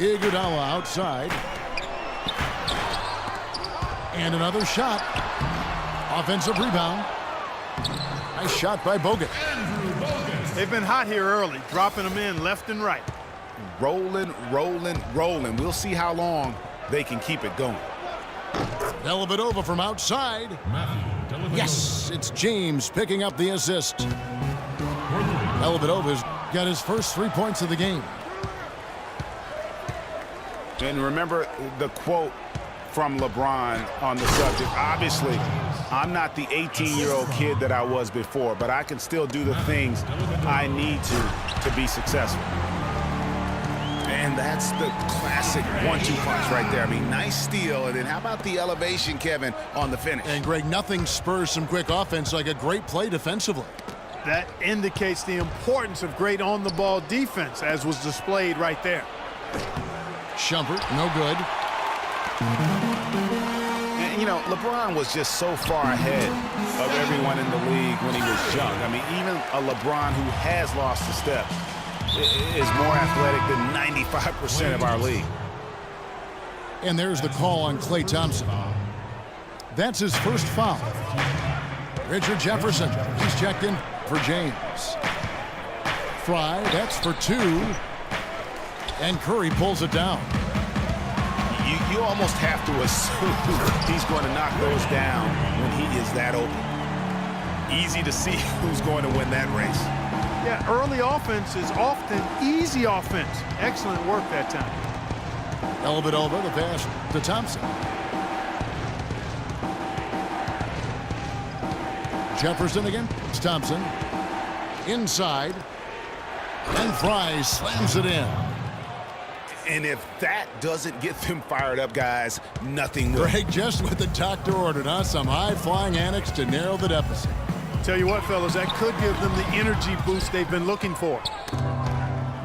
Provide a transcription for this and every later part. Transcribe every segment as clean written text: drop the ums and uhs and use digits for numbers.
Iguodala outside. And another shot. Offensive rebound. Nice shot by Bogut. They've been hot here early, dropping them in left and right. Rolling, rolling, rolling. We'll see how long they can keep it going. Dellavedova from outside. Yes, it's James picking up the assist. Dellavedova's got his first 3 points of the game. And remember the quote from LeBron on the subject. Obviously, I'm not the 18-year-old kid that I was before, but I can still do the things I need to be successful. And that's the classic 1-2 punch right there. I mean, nice steal. And then how about the elevation, Kevin, on the finish? And, Greg, nothing spurs some quick offense like a great play defensively. That indicates the importance of great on-the-ball defense, as was displayed right there. Shumpert, no good. And, you know, LeBron was just so far ahead of everyone in the league when he was young. I mean, even a LeBron who has lost a step is more athletic than 95% of our league. And there's the call on Klay Thompson. That's his first foul. Richard Jefferson, he's checked in for James. Fry, that's for 2. And Curry pulls it down. You almost have to assume he's going to knock those down when he is that open. Easy to see who's going to win that race. Yeah, early offense is often easy offense. Excellent work that time. Dellavedova, the pass to Thompson. Jefferson again. It's Thompson. Inside. And Fry slams it in. And if that doesn't get them fired up, guys, nothing will. Greg, just what the doctor ordered, huh? Some high-flying antics to narrow the deficit. Tell you what, fellas, that could give them the energy boost they've been looking for.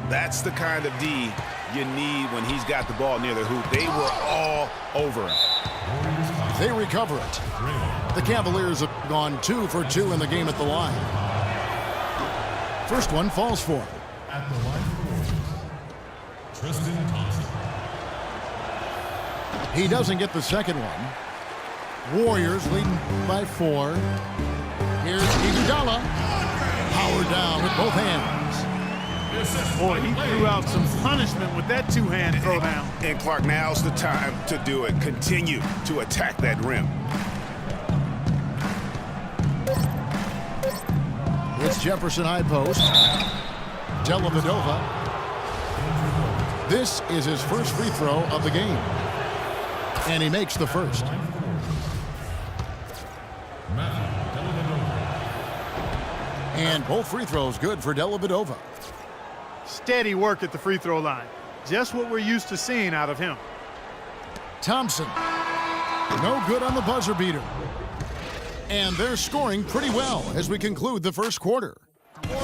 That's the kind of D you need when he's got the ball near the hoop. They were all over him. They recover it. The Cavaliers have gone 2 for 2 in the game at the line. First one falls for him. At the line for Warriors, Tristan Thompson. He doesn't get the second one. Warriors leading by 4. Here's Iguodala. Powered down with both hands. Boy, he threw out some punishment with that two-hand throwdown. And Clark, now's the time to do it. Continue to attack that rim. It's Jefferson high post. Dellavedova. This is his first free throw of the game. And he makes the first. And both free throws good for Dellavedova. Steady work at the free throw line. Just what we're used to seeing out of him. Thompson. No good on the buzzer beater. And they're scoring pretty well as we conclude the first quarter.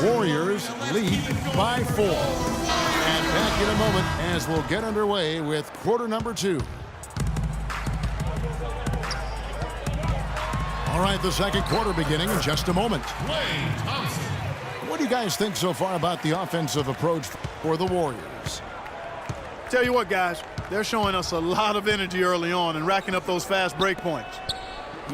Warriors lead by 4. And back in a moment as we'll get underway with quarter number 2. All right, the second quarter beginning in just a moment. Klay Thompson. What do you guys think so far about the offensive approach for the Warriors? Tell you what, guys, they're showing us a lot of energy early on and racking up those fast break points.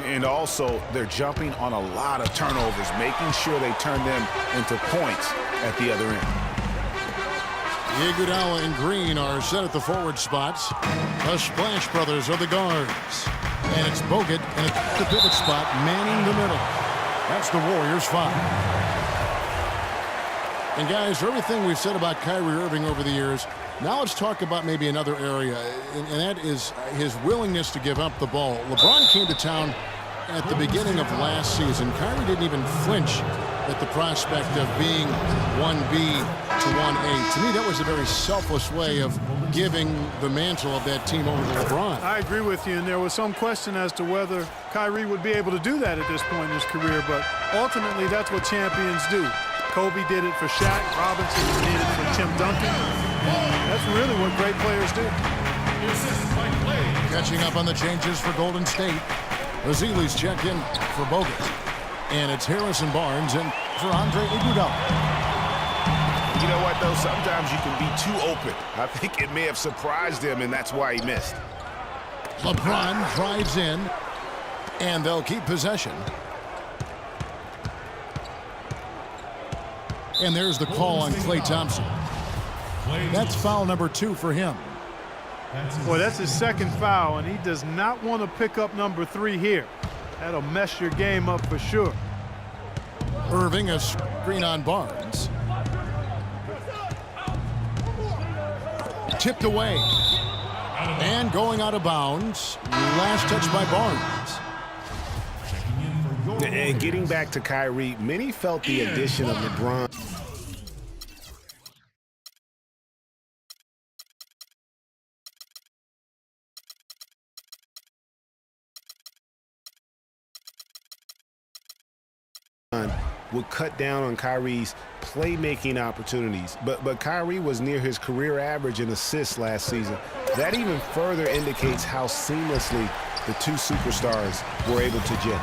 And also, they're jumping on a lot of turnovers, making sure they turn them into points at the other end. Iguodala and Green are set at the forward spots. The Splash Brothers are the guards. And it's Bogut and it's the pivot spot manning the middle. That's the Warriors 5. And guys, for everything we've said about Kyrie Irving over the years, now let's talk about maybe another area, and that is his willingness to give up the ball. LeBron came to town at the beginning of last season. Kyrie didn't even flinch at the prospect of being 1B to 1A. To me, that was a very selfless way of giving the mantle of that team over to LeBron. I agree with you, and there was some question as to whether Kyrie would be able to do that at this point in his career, but ultimately that's what champions do. Kobe did it for Shaq. Robinson did it for Tim Duncan. That's really what great players do. Catching up on the changes for Golden State. Ezeli's checked in for Bogut. And it's Harrison Barnes in for Andre Iguodala. You know what, though? Sometimes you can be too open. I think it may have surprised him, and that's why he missed. LeBron drives in, and they'll keep possession. And there's the call on Klay Thompson. That's foul number 2 for him. Boy, that's his second foul, and he does not want to pick up number 3 here. That'll mess your game up for sure. Irving, a screen on Barnes. Tipped away. And going out of bounds. Last touch by Barnes. And getting back to Kyrie, many felt the addition of LeBron would cut down on Kyrie's playmaking opportunities. But Kyrie was near his career average in assists last season. That even further indicates how seamlessly the two superstars were able to gel.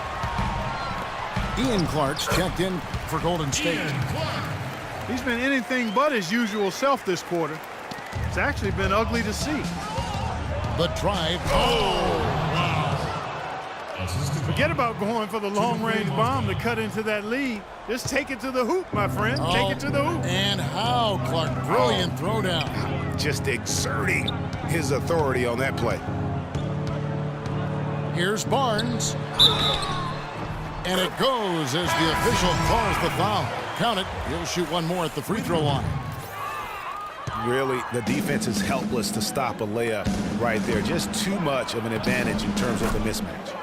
Ian Clark's checked in for Golden State. He's been anything but his usual self this quarter. It's actually been ugly to see. The drive. Forget about going for the long-range bomb to cut into that lead. Just take it to the hoop, my friend. Take it to the hoop. And how, Clark. Brilliant throwdown. Just exerting his authority on that play. Here's Barnes. And it goes as the official calls the foul. Count it. He'll shoot one more at the free throw line. Really, the defense is helpless to stop a layup right there. Just too much of an advantage in terms of the mismatch.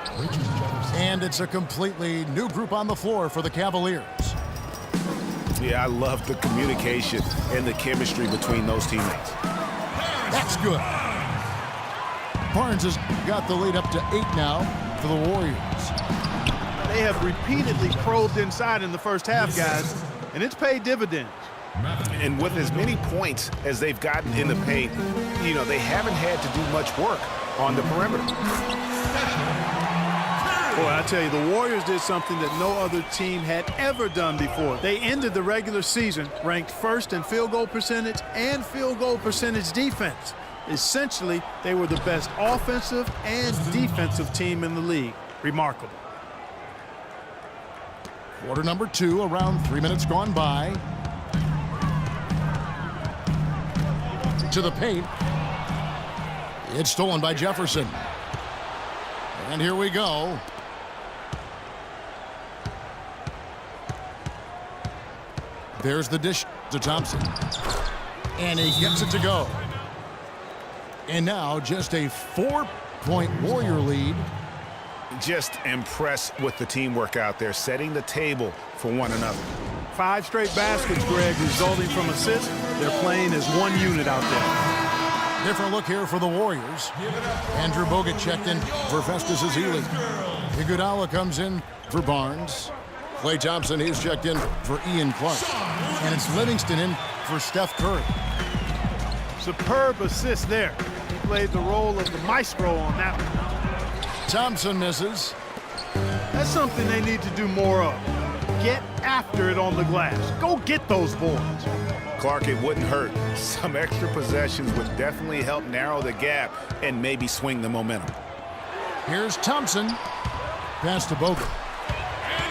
And it's a completely new group on the floor for the Cavaliers. Yeah, I love the communication and the chemistry between those teammates. That's good. Barnes has got the lead up to 8 now for the Warriors. They have repeatedly probed inside in the first half, guys, and it's paid dividends. And with as many points as they've gotten in the paint, you know, they haven't had to do much work on the perimeter. Boy, I tell you, the Warriors did something that no other team had ever done before. They ended the regular season ranked first in field goal percentage and field goal percentage defense. Essentially, they were the best offensive and defensive team in the league. Remarkable. Quarter number 2, around 3 minutes gone by. To the paint. It's stolen by Jefferson. And here we go. There's the dish to Thompson. And he gets it to go. And now just a 4-point Warrior lead. Just impressed with the teamwork out there, setting the table for one another. 5 straight baskets, Greg, resulting from assists. They're playing as one unit out there. Different look here for the Warriors. Andrew Bogut checked in for Festus Ezeli. Iguodala comes in for Barnes. Klay Thompson, he's checked in for Ian Clark. And it's Livingston in for Steph Curry. Superb assist there. He played the role of the maestro on that one. Thompson misses. That's something they need to do more of. Get after it on the glass. Go get those boards. Clark, it wouldn't hurt. Some extra possessions would definitely help narrow the gap and maybe swing the momentum. Here's Thompson. Pass to Bogut.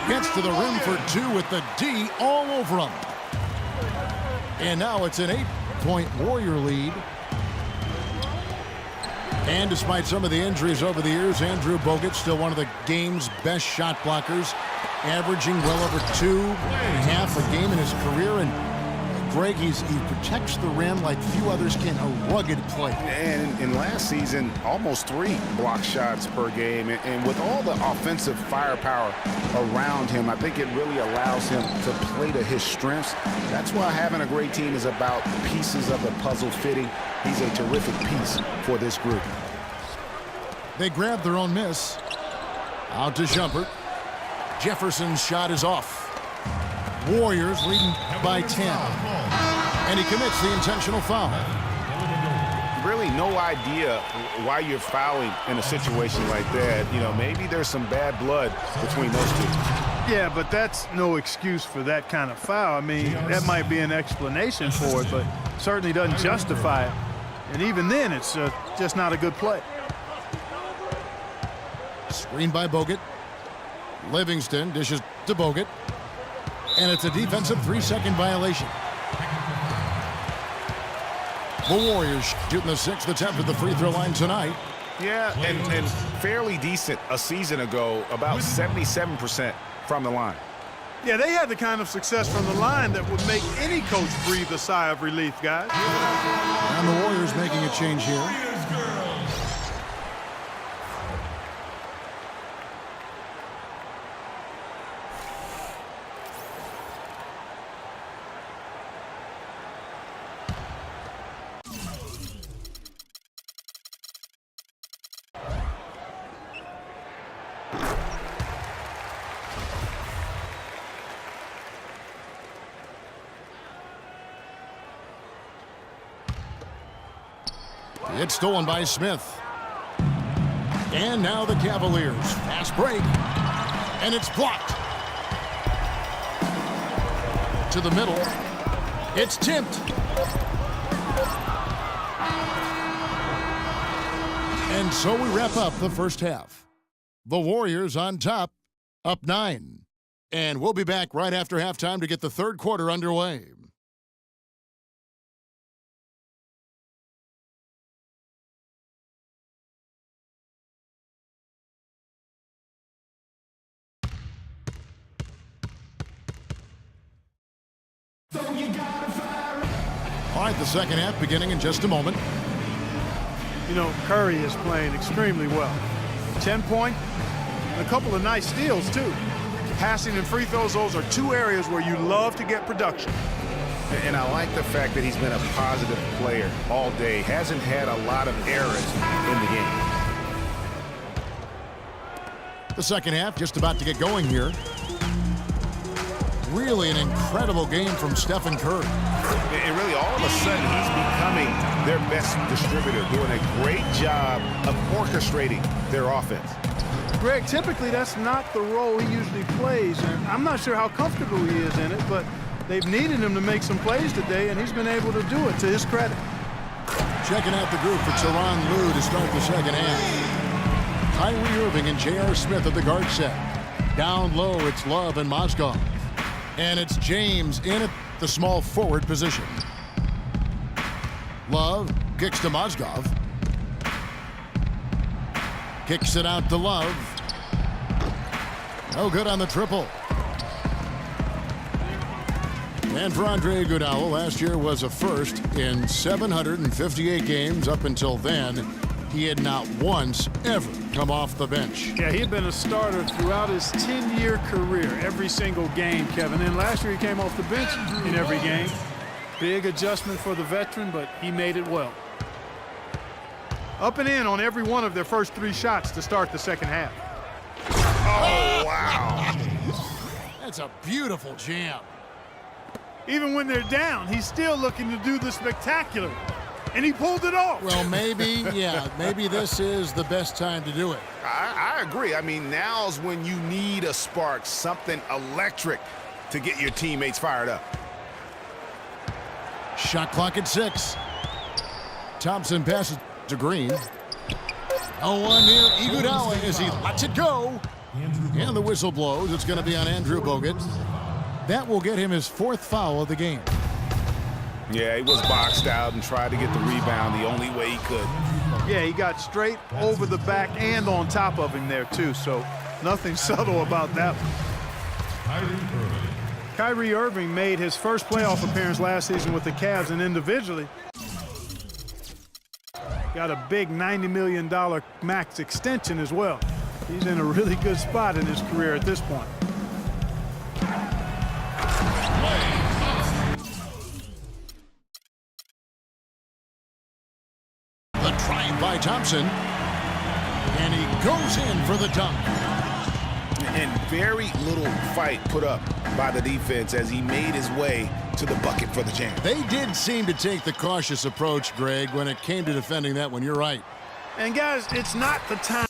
Gets to the rim for 2 with the D all over him. And now it's an 8-point Warrior lead. And despite some of the injuries over the years, Andrew Bogut still one of the game's best shot blockers, averaging well over 2.5 a game in his career. And Greg, he protects the rim like few others can. A rugged play. And in last season, almost 3 block shots per game. And with all the offensive firepower around him, I think it really allows him to play to his strengths. That's why having a great team is about pieces of the puzzle fitting. He's a terrific piece for this group. They grab their own miss. Out to Shumpert. Jefferson's shot is off. Warriors leading by 10. And he commits the intentional foul. Really no idea why you're fouling in a situation like that. You know, maybe there's some bad blood between those two. Yeah, but that's no excuse for that kind of foul. I mean, that might be an explanation for it, but certainly doesn't justify it. And even then, it's just not a good play. Screen by Bogut. Livingston dishes to Bogut. And it's a defensive 3-second violation. The Warriors shooting the 6th attempt at the free throw line tonight. Yeah, and fairly decent a season ago, about 77% from the line. Yeah, they had the kind of success from the line that would make any coach breathe a sigh of relief, guys. And the Warriors making a change here. It's stolen by Smith. And now the Cavaliers. Fast break. And it's blocked. To the middle. It's tipped. And so we wrap up the first half. The Warriors on top, up 9. And we'll be back right after halftime to get the third quarter underway. All right, the second half beginning in just a moment. You know, Curry is playing extremely well. 10 point, and a couple of nice steals, too. Passing and free throws, those are two areas where you love to get production. And I like the fact that he's been a positive player all day. Hasn't had a lot of errors in the game. The second half just about to get going here. Really an incredible game from Stephen Curry. And really, all of a sudden, he's becoming their best distributor, doing a great job of orchestrating their offense. Greg, typically that's not the role he usually plays, and I'm not sure how comfortable he is in it, but they've needed him to make some plays today, and he's been able to do it to his credit. Checking out the group for Tyronn Lue to start the second half. Kyrie Irving and J.R. Smith at the guard set. Down low, it's Love and Mozgov. And it's James in at the small forward position. Love kicks to Mozgov. Kicks it out to Love. No good on the triple. And for Andre Iguodala, last year was a first in 758 games. Up until then, he had not once ever come off the bench. Yeah, he had been a starter throughout his 10-year career, every single game, Kevin. And last year he came off the bench in every game. Big adjustment for the veteran, but he made it well. Up and in on every one of their first 3 shots to start the second half. Oh, wow. That's a beautiful jam. Even when they're down, he's still looking to do the spectacular. And he pulled it off. Well, maybe, yeah, maybe this is the best time to do it. I agree. I mean, now's when you need a spark, something electric to get your teammates fired up. Shot clock at 6. Thompson passes to Green. No one near Iguodala as he lets it go. And the whistle blows. It's going to be on Andrew Bogut. That will get him his 4th foul of the game. Yeah, he was boxed out and tried to get the rebound the only way he could. Yeah, he got straight over the back and on top of him there, too. So nothing subtle about that one. Kyrie Irving made his first playoff appearance last season with the Cavs, and individually got a big $90 million max extension as well. He's in a really good spot in his career at this point. By Thompson, and he goes in for the dunk. And very little fight put up by the defense as he made his way to the bucket for the jam. They did seem to take the cautious approach, Greg, when it came to defending that one. You're right. And guys, it's not the time.